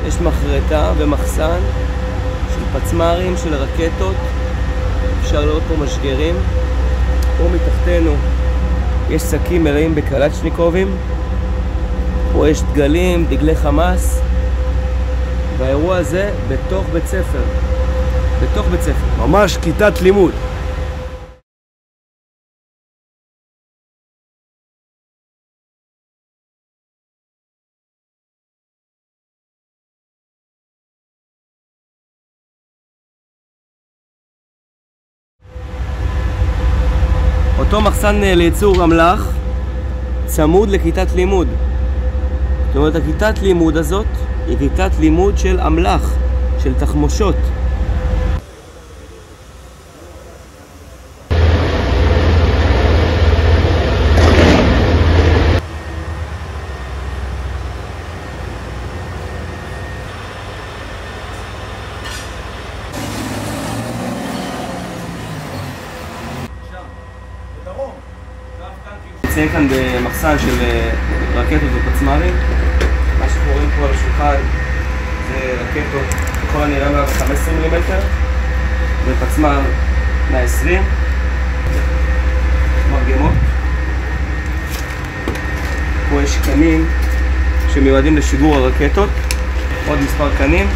יש מחרטה ומחסן של פצמ"רים, של רקטות. אפשר לראות פה משגרים. פה מתחתנו יש שקים מלאים בקלצ'ניקובים. פה יש דגלים, דגלי חמאס. והאירוע הזה בתוך בית ספר. בתוך בית ספר. ממש כיתת לימוד. אותו מחסן לייצור אמל"ח צמוד לכיתת לימוד. זאת אומרת, הכיתת לימוד הזאת היא כיתת לימוד של אמל"ח, של תחמושות. נמצאים כאן במחסן של רקטות ופצמ"רים. מה שאנחנו רואים פה על השולחן זה רקטות ככל הנראה 115 מילימטר ופצמ"ר 120 מרגמות. פה יש קנים שמיועדים לשיגור הרקטות, עוד מספר קנים.